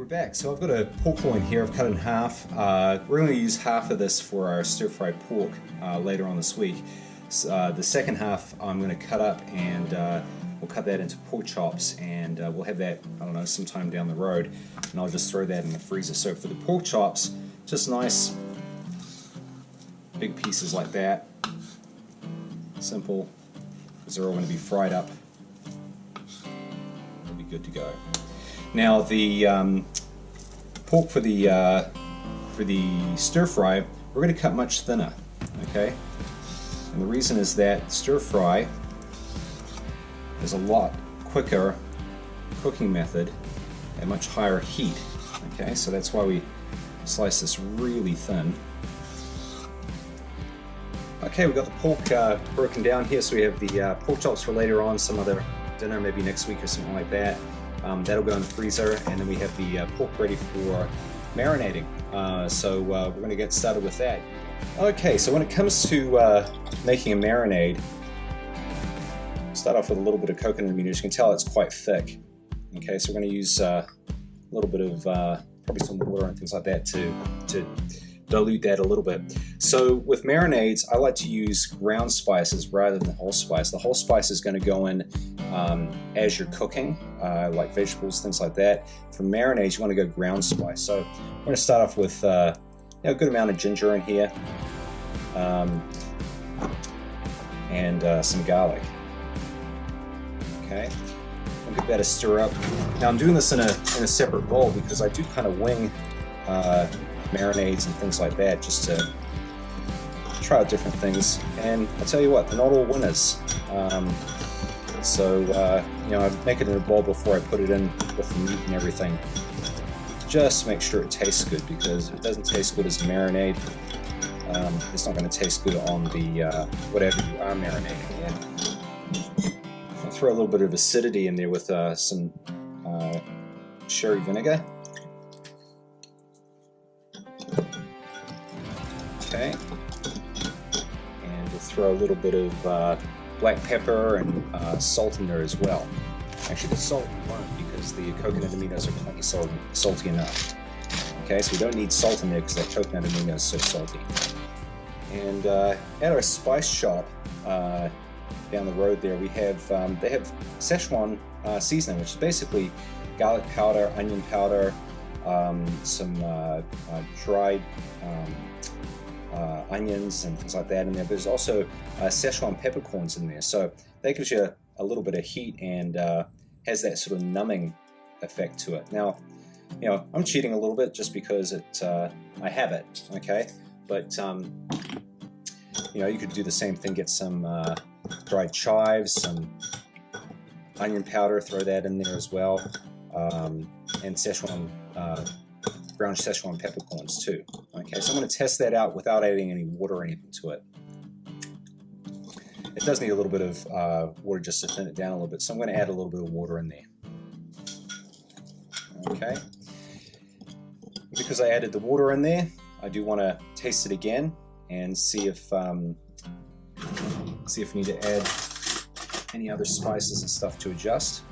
back. So I've got a pork loin here. I've cut it in half. We're going to use half of this for our stir-fried pork later on this week. The second half I'm going to cut up and we'll cut that into pork chops, and we'll have that, I don't know, sometime down the road, and I'll just throw that in the freezer. So for the pork chops, just nice big pieces like that. Simple, because they're all going to be fried up. They'll be good to go. Now the pork for the stir fry, we're going to cut much thinner, okay? And the reason is that stir fry is a lot quicker cooking method at much higher heat, okay? So that's why we slice this really thin. Okay, we've got the pork broken down here, so we have the pork chops for later on, some other dinner, maybe next week or something like that. That'll go in the freezer, and then we have the pork ready for marinating. So we're going to get started with that. Okay, so when it comes to making a marinade, start off with a little bit of coconut aminos. You can tell it's quite thick. Okay, so we're going to use a little bit of probably some water and things like that to dilute that a little bit. So with marinades, I like to use ground spices rather than whole spice. The whole spice is going to go in as you're cooking, like vegetables, things like that. For marinades, you want to go ground spice. So we're going to start off with a good amount of ginger in here, and some garlic. Okay, we'll give that a stir up. Now I'm doing this in a separate bowl because I do kind of wing marinades and things like that, just to try out different things. And I tell you what, they're not all winners. I make it in a bowl before I put it in with the meat and everything. Just make sure it tastes good, because if it doesn't taste good as a marinade, it's not going to taste good on the whatever you are marinating in. I'll throw a little bit of acidity in there with some sherry vinegar. Okay, and we'll throw a little bit of black pepper and salt in there as well. Actually, the salt won't, because the coconut aminos are plenty salty enough. Okay, so we don't need salt in there because that coconut amino is so salty. And at our spice shop down the road there, we have they have Szechuan seasoning, which is basically garlic powder, onion powder, some dried onions and things like that in there. But there's also Szechuan peppercorns in there, so that gives you a little bit of heat and has that sort of numbing effect to it. Now, I'm cheating a little bit just because I have it, okay? But you could do the same thing. Get some dried chives, some onion powder, throw that in there as well, and Szechuan brown Szechuan peppercorns too. Okay, so I'm going to test that out without adding any water or anything to it. It does need a little bit of water just to thin it down a little bit, so I'm going to add a little bit of water in there. Okay, because I added the water in there, I do want to taste it again and see if we need to add any other spices and stuff to adjust.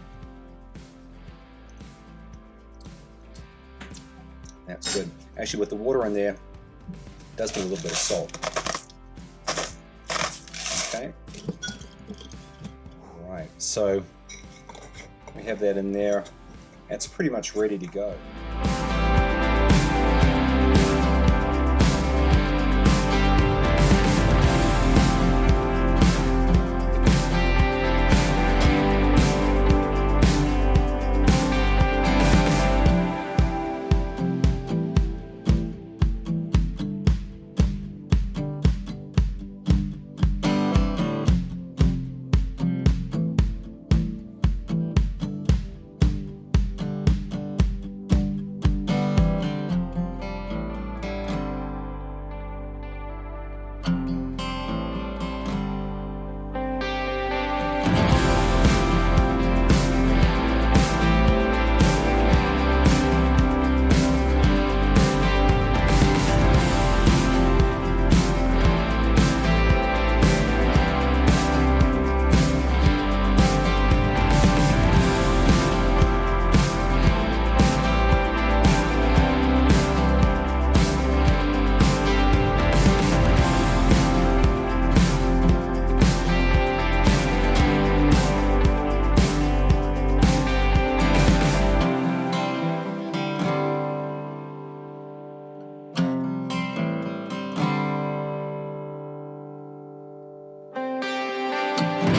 That's good. Actually, with the water in there, it does need a little bit of salt. Okay. All right, so we have that in there. That's pretty much ready to go. bye.